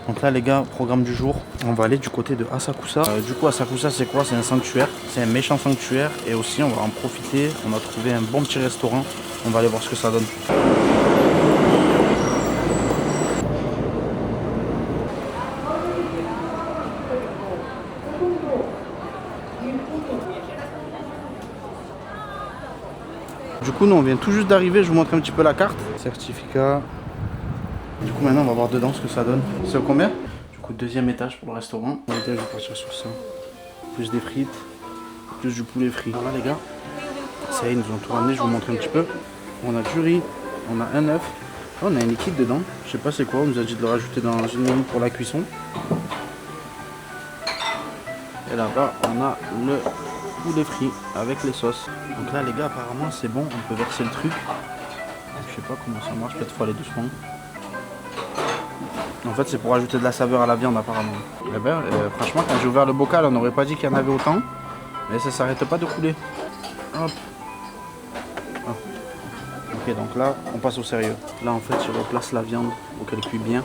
Donc là les gars, programme du jour, on va aller du côté de Asakusa. Du coup Asakusa c'est quoi? C'est un sanctuaire, c'est un méchant sanctuaire. Et aussi on va en profiter, on a trouvé un bon petit restaurant. On va aller voir ce que ça donne. Du coup nous on vient tout juste d'arriver, je vous montre un petit peu la carte. Certificat. Du coup maintenant on va voir dedans ce que ça donne. C'est au combien? Du coup deuxième étage pour le restaurant. Je vais partir sur ça. Plus des frites, plus du poulet frit. Alors là les gars, ça y est, ils nous ont tout ramené, je vais vous montrer un petit peu. On a du riz, on a un œuf, on a un liquide dedans. Je sais pas c'est quoi, on nous a dit de le rajouter dans une minute pour la cuisson. Et là-bas on a le poulet frit avec les sauces. Donc là les gars apparemment c'est bon, on peut verser le truc. Je sais pas comment ça marche, peut-être faut aller doucement. En fait c'est pour ajouter de la saveur à la viande apparemment. Et ben, franchement quand j'ai ouvert le bocal on n'aurait pas dit qu'il y en avait autant. Mais ça s'arrête pas de couler. Hop. Hop. Ok donc là on passe au sérieux. Là en fait je replace la viande pour qu'elle cuit bien.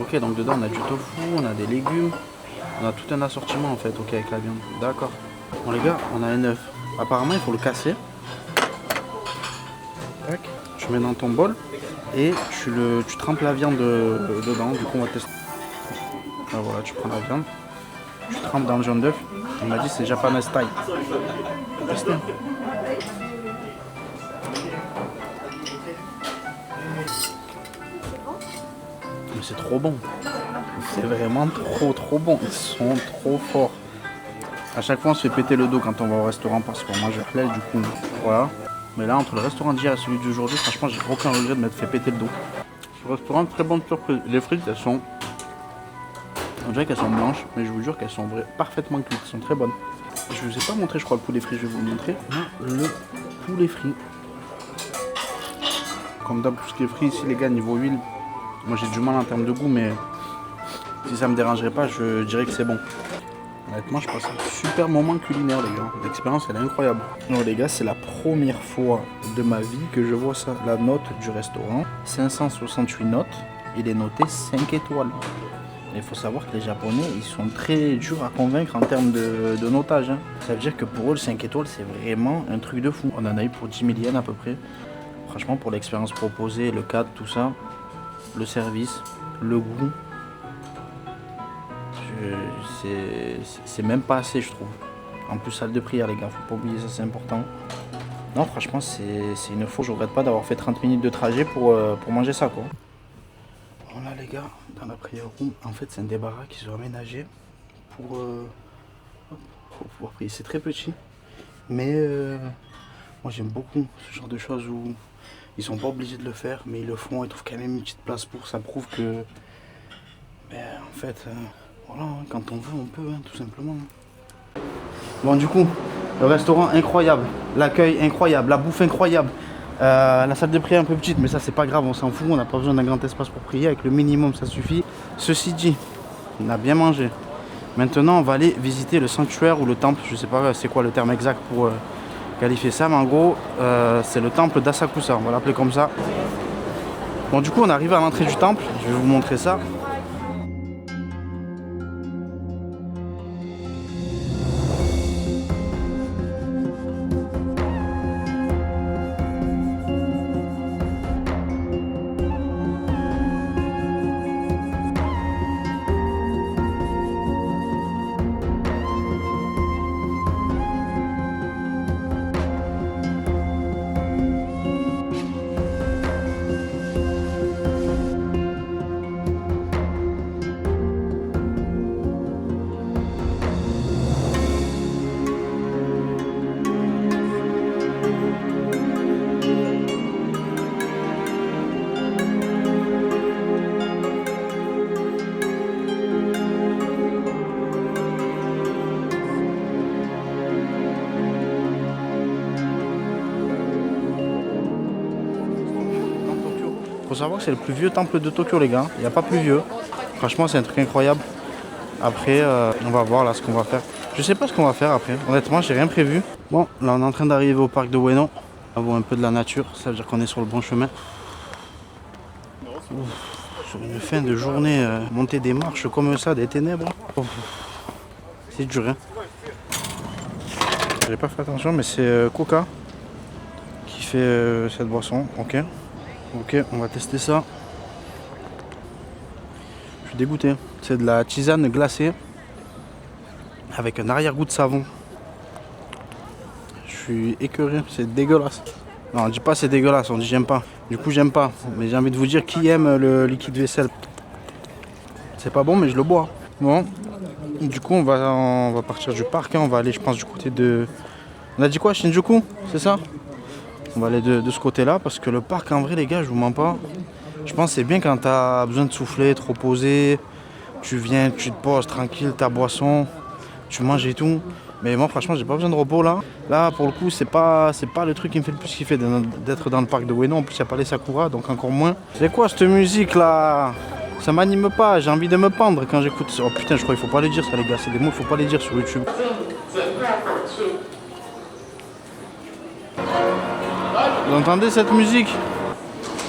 Ok donc dedans on a du tofu, on a des légumes. On a tout un assortiment en fait, ok, avec la viande. D'accord. Bon les gars, on a un œuf. Apparemment il faut le casser. Tac. Tu mets dans ton bol et tu trempes la viande dedans. Du coup on va tester. Ah, voilà, tu prends la viande, tu trempes dans le jaune d'œuf. On m'a dit c'est japonais style. On va tester. Mais c'est trop bon. C'est vraiment trop bon. Ils sont trop forts. A chaque fois on se fait péter le dos quand on va au restaurant parce qu'on mange halal du coup. Voilà. Mais là entre le restaurant d'hier et celui d'aujourd'hui, franchement j'ai aucun regret de m'être fait péter le dos. Ce restaurant, très bonne surprise. Les frites elles sont... On dirait qu'elles sont blanches, mais je vous jure qu'elles sont parfaitement cuites. Elles sont très bonnes. Je vous ai pas montré je crois le poulet frit, je vais vous le montrer. Le poulet frit. Comme d'hab tout ce qui est frit ici les gars niveau huile. Moi j'ai du mal en termes de goût mais si ça me dérangerait pas je dirais que c'est bon. Honnêtement je passe un super moment culinaire les gars. L'expérience elle est incroyable. Non les gars c'est la première fois de ma vie que je vois ça. La note du restaurant, 568 notes. Il est noté 5 étoiles. Il faut savoir que les Japonais ils sont très durs à convaincre en termes de notage. Hein. Ça veut dire que pour eux le 5 étoiles c'est vraiment un truc de fou. On en a eu pour 10 000 yens à peu près. Franchement pour l'expérience proposée, le cadre, tout ça. Le service, le goût, c'est même pas assez je trouve. En plus salle de prière les gars, faut pas oublier ça c'est important. Non franchement c'est une fois, je regrette pas d'avoir fait 30 minutes de trajet pour manger ça quoi. Bon là les gars, dans la prière room, en fait c'est un débarras qui sont aménagés pour pouvoir prier. C'est très petit, mais moi j'aime beaucoup ce genre de choses où ils sont pas obligés de le faire, mais ils le font, ils trouvent quand même une petite place pour. Ça prouve que, en fait, voilà, quand on veut, on peut, hein, tout simplement. Bon, du coup, le restaurant incroyable, l'accueil incroyable, la bouffe incroyable, la salle de prière un peu petite, mais ça c'est pas grave, on s'en fout, on n'a pas besoin d'un grand espace pour prier, avec le minimum ça suffit. Ceci dit, on a bien mangé. Maintenant, on va aller visiter le sanctuaire ou le temple, je sais pas c'est quoi le terme exact pour qualifier ça, mais en gros c'est le temple d'Asakusa, on va l'appeler comme ça. Bon du coup on arrive à l'entrée du temple, je vais vous montrer ça. Faut savoir que c'est le plus vieux temple de Tokyo les gars, il n'y a pas plus vieux. Franchement c'est un truc incroyable. Après on va voir là ce qu'on va faire. Je sais pas ce qu'on va faire après, honnêtement j'ai rien prévu. Bon là on est en train d'arriver au parc de Ueno. On va voir un peu de la nature, ça veut dire qu'on est sur le bon chemin. Ouf. Sur une fin de journée, monter des marches comme ça, des ténèbres. Oh, c'est dur, hein. J'ai pas fait attention, mais c'est Coca qui fait cette boisson. Ok. Ok, on va tester ça. Je suis dégoûté. C'est de la tisane glacée avec un arrière-goût de savon. Je suis écœuré, c'est dégueulasse. Non, on dit pas c'est dégueulasse, on dit j'aime pas. Du coup j'aime pas, mais j'ai envie de vous dire qui aime le liquide vaisselle. C'est pas bon mais je le bois. Bon, du coup on va partir du parc, hein. On va aller je pense du côté de... On a dit quoi, Shinjuku? C'est ça? On va aller de ce côté là parce que le parc en vrai les gars je vous mens pas. Je pense que c'est bien quand t'as besoin de souffler, te reposer. Tu viens, tu te poses tranquille, ta boisson, tu manges et tout. Mais moi franchement j'ai pas besoin de repos là. Là pour le coup c'est pas le truc qui me fait le plus kiffer d'être dans le parc de Ueno. En plus il n'y a pas les Sakura donc encore moins. C'est quoi cette musique là? Ça m'anime pas, j'ai envie de me pendre quand j'écoute. Oh putain je crois qu'il faut pas les dire ça les gars, c'est des mots qu'il faut pas les dire sur YouTube. Vous entendez cette musique?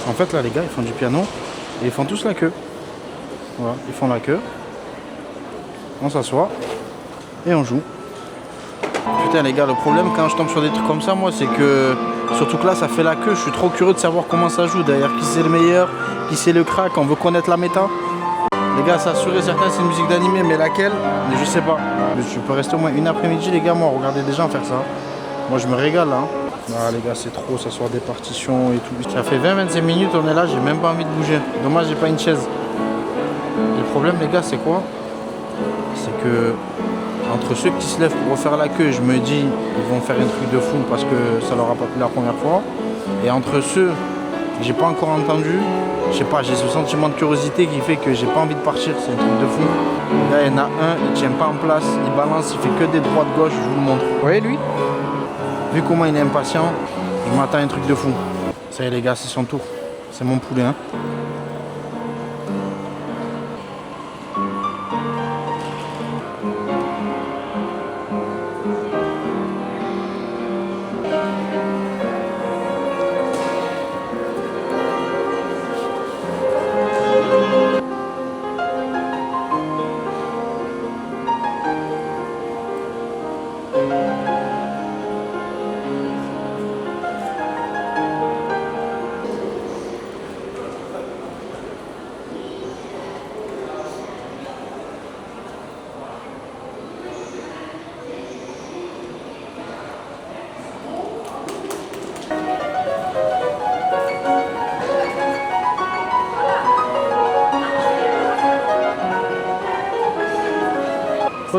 En fait là les gars ils font du piano et ils font tous la queue. Voilà, ils font la queue. On s'assoit et on joue. Putain les gars, le problème quand je tombe sur des trucs comme ça, moi c'est que surtout que là ça fait la queue, je suis trop curieux de savoir comment ça joue. D'ailleurs qui c'est le meilleur, qui c'est le crack, on veut connaître la méta. Les gars, ça assuré certain c'est une musique d'animé, mais laquelle? Mais je sais pas. Je peux rester au moins une après-midi les gars, moi regardez des gens faire ça. Moi je me régale là. Ah les gars c'est trop, ça soit des partitions et tout. Ça fait 20-25 minutes on est là, j'ai même pas envie de bouger. Dommage j'ai pas une chaise. Et le problème les gars c'est quoi? C'est que entre ceux qui se lèvent pour refaire la queue, je me dis ils vont faire un truc de fou parce que ça leur a pas plu la première fois. Et entre ceux que j'ai pas encore entendu, je sais pas, j'ai ce sentiment de curiosité qui fait que j'ai pas envie de partir, c'est un truc de fou. Là il y en a un, il tient pas en place, il balance, il fait que des droites gauche, je vous le montre. Vous voyez lui? Vu comment il est impatient, je m'attends à un truc de fou. Ça y est les gars, c'est son tour. C'est mon poulet hein.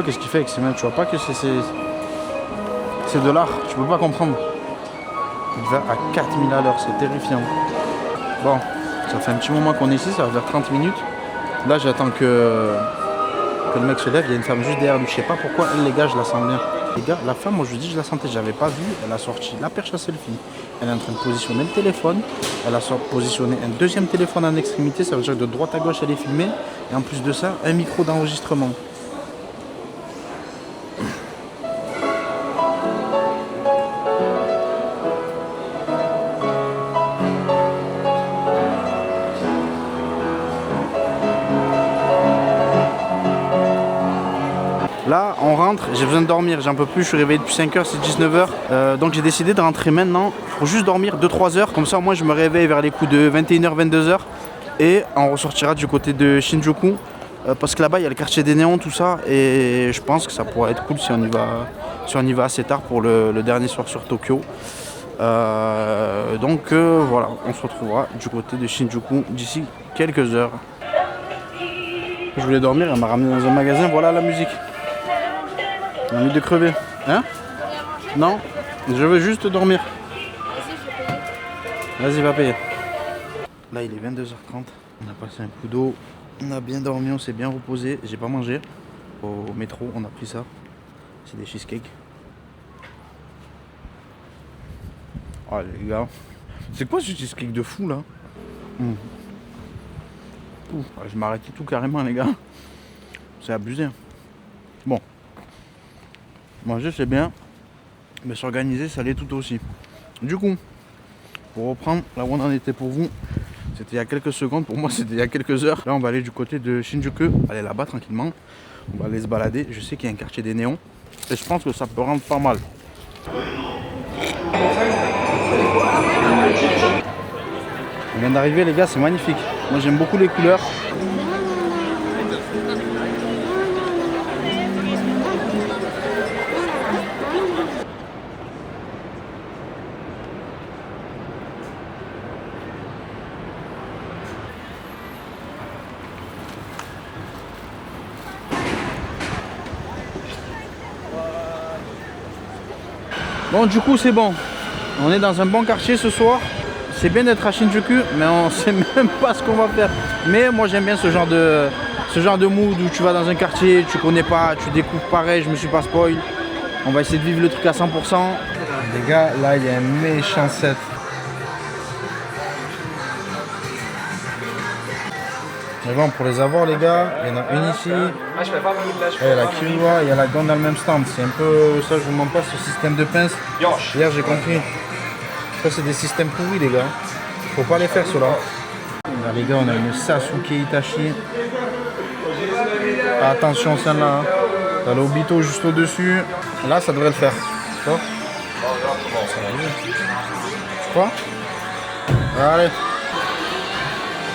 Qu'est-ce qu'il fait avec ses mains? Tu vois pas que c'est de l'art, tu peux pas comprendre. Il va à 4000 à l'heure, c'est terrifiant. Bon, ça fait un petit moment qu'on est ici, ça va faire 30 minutes. Là j'attends que le mec se lève, il y a une femme juste derrière lui, je sais pas pourquoi, elle les gars je la sens bien. Les gars, la femme, moi je vous dis je la sentais, j'avais pas vu, elle a sorti la perche à selfie. Elle est en train de positionner le téléphone, elle a positionné un deuxième téléphone en extrémité, ça veut dire que de droite à gauche elle est filmée. Et en plus de ça, un micro d'enregistrement. Là, on rentre, j'ai besoin de dormir, j'en peux plus, je suis réveillé depuis 5h, c'est 19h. Donc j'ai décidé de rentrer maintenant pour juste dormir 2-3 heures. Comme ça, moi, je me réveille vers les coups de 21h, 22h. Et on ressortira du côté de Shinjuku. Parce que là-bas, il y a le quartier des néons, tout ça. Et je pense que ça pourrait être cool si on y va assez tard pour le dernier soir sur Tokyo. Donc voilà, on se retrouvera du côté de Shinjuku d'ici quelques heures. Je voulais dormir, elle m'a ramené dans un magasin, voilà la musique. J'ai envie de crever. Hein? Non, je veux juste dormir. Vas-y, va payer. Là, il est 22h30. On a passé un coup d'eau. On a bien dormi, on s'est bien reposé. J'ai pas mangé. Au métro, on a pris ça. C'est des cheesecakes. Oh les gars. C'est quoi ce cheesecake de fou là? Je m'arrête tout carrément les gars. C'est abusé. Bon. Manger c'est bien, mais s'organiser ça l'est tout aussi. Du coup, pour reprendre là où on en était pour vous, C'était il y a quelques secondes, pour moi c'était il y a quelques heures. Là on va aller du côté de Shinjuku, aller là-bas tranquillement. On va aller se balader, je sais qu'il y a un quartier des néons. Et je pense que ça peut rendre pas mal. On vient d'arriver les gars, c'est magnifique. Moi j'aime beaucoup les couleurs. Bon du coup c'est bon. On est dans un bon quartier ce soir. C'est bien d'être à Shinjuku, mais on sait même pas ce qu'on va faire. Mais moi j'aime bien ce genre de mood où tu vas dans un quartier, tu connais pas, tu découvres pareil, je me suis pas spoil. On va essayer de vivre le truc à 100%. Les gars, là il y a un méchant set. Mais bon, pour les avoir les gars, il y en a une ici. Il y a la Killua, il y a la Gun dans le même stand. C'est un peu ça, je vous montre pas ce système de pince. Hier j'ai compris. Ça c'est des systèmes pourris les gars. Faut pas les faire ceux-là. Là les gars, on a une Sasuke Itachi. Attention celle-là. T'as l'Obito juste au-dessus. Là ça devrait le faire. Tu vois? Tu crois? Allez.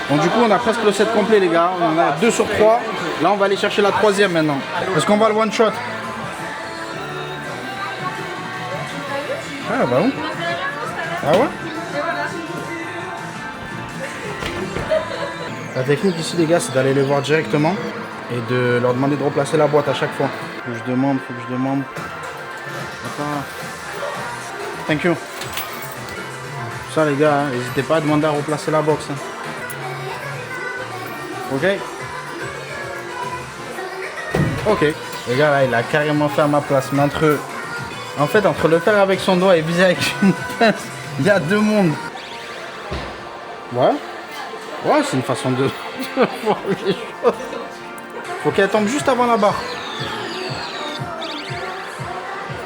Bon du coup on a presque le set complet les gars. On en a 2 sur 3. Là on va aller chercher la 3e maintenant. Est-ce qu'on va le one shot? Ah bah où? Ah ouais? La technique ici les gars c'est d'aller les voir directement et de leur demander de replacer la boîte à chaque fois. Faut que je demande. Attends. Thank you. Ça les gars, n'hésitez pas à demander à replacer la box. Hein. Ok. Ok. Les gars là il a carrément fait à ma place. Mais entre le faire avec son doigt et viser avec une pince, il y a 2 mondes. Ouais. Ouais, c'est une façon de voir les choses. Faut qu'elle tombe juste avant la barre.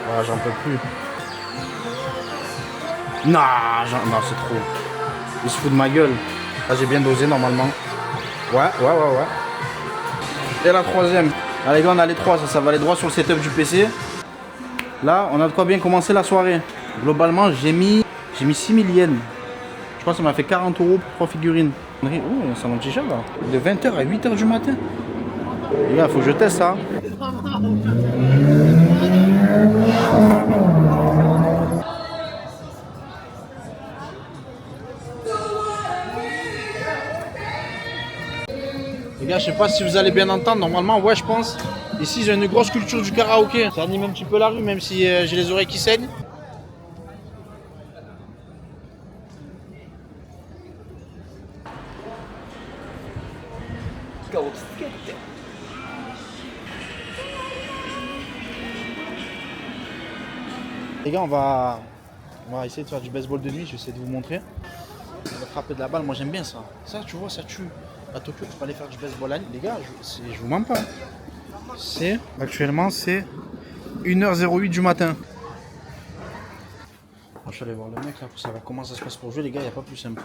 Ouais, j'en peux plus. Non, non, c'est trop. Il se fout de ma gueule. Là, j'ai bien dosé normalement. Ouais. Et la 3e. Allez, gars, on a les 3. Ça va aller droit sur le setup du PC. Là, on a de quoi bien commencer la soirée. Globalement, j'ai mis 6000 yens. Je crois que ça m'a fait 40 € pour 3 figurines. Oh, un salon de chicha là. De 20h à 8h du matin. Les gars, faut que je teste ça. Les gars, je sais pas si vous allez bien entendre. Normalement, ouais, je pense. Ici, j'ai une grosse culture du karaoké. Ça anime un petit peu la rue, même si j'ai les oreilles qui saignent. Les gars, on va essayer de faire du baseball de nuit. Je vais essayer de vous montrer. On va frapper de la balle. Moi, j'aime bien ça. Ça, tu vois, ça tue. À Tokyo, tu peux aller faire du baseball la nuit. Les gars, je vous mens pas. Actuellement, c'est 1h08 du matin. Je suis allé voir le mec là pour savoir comment ça se passe pour jouer. Les gars, il n'y a pas plus simple.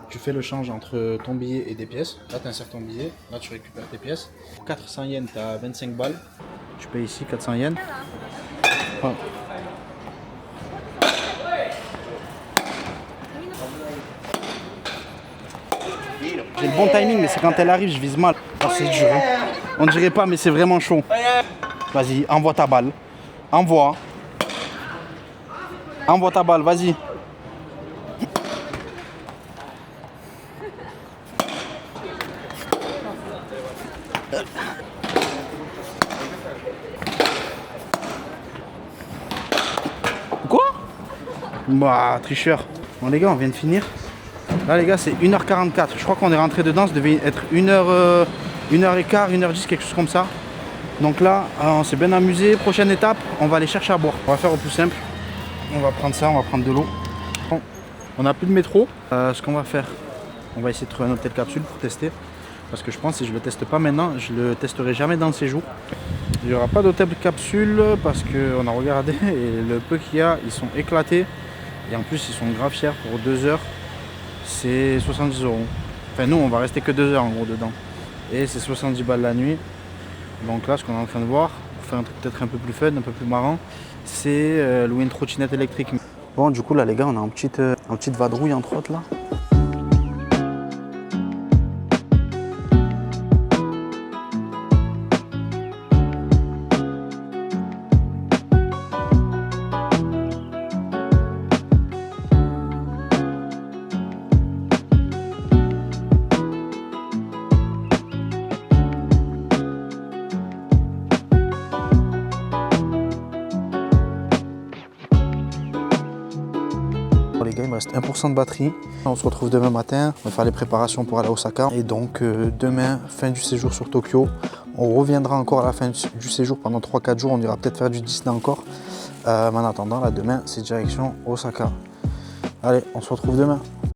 Tu fais le change entre ton billet et des pièces. Là, tu insères ton billet. Là, tu récupères tes pièces. Pour 400 yens, tu as 25 balles. Tu payes ici 400 yens. Oh. J'ai le bon timing, mais c'est quand elle arrive, je vise mal. Oh, c'est dur. Hein. On dirait pas, mais c'est vraiment chaud. Vas-y, envoie ta balle. Envoie ta balle, vas-y. Quoi? Bah, tricheur. Bon, les gars, on vient de finir. Là, les gars, c'est 1h44. Je crois qu'on est rentré dedans. Ça devait être 1h15, 1h10, quelque chose comme ça. Donc là, on s'est bien amusé. Prochaine étape, on va aller chercher à boire. On va faire au plus simple. On va prendre ça, on va prendre de l'eau. Bon, on n'a plus de métro. Ce qu'on va faire, on va essayer de trouver un hôtel capsule pour tester. Parce que je pense que si je ne le teste pas maintenant, je le testerai jamais dans le séjour. Il n'y aura pas d'hôtel capsule parce qu'on a regardé et le peu qu'il y a, ils sont éclatés. Et en plus, ils sont grave chers pour 2 heures. c'est 70 €. Enfin nous on va rester que 2 heures en gros dedans. Et c'est 70 balles la nuit. Donc là ce qu'on est en train de voir, pour faire un truc peut-être un peu plus fun, un peu plus marrant, c'est louer une trottinette électrique. Bon du coup là les gars on a un petite vadrouille entre autres là. Les gars, il me reste 1% de batterie. On se retrouve demain matin, on va faire les préparations pour aller à Osaka. Et donc demain, fin du séjour sur Tokyo. On reviendra encore à la fin du séjour pendant 3-4 jours. On ira peut-être faire du Disney encore. Mais en attendant, là demain, c'est direction Osaka. Allez, on se retrouve demain.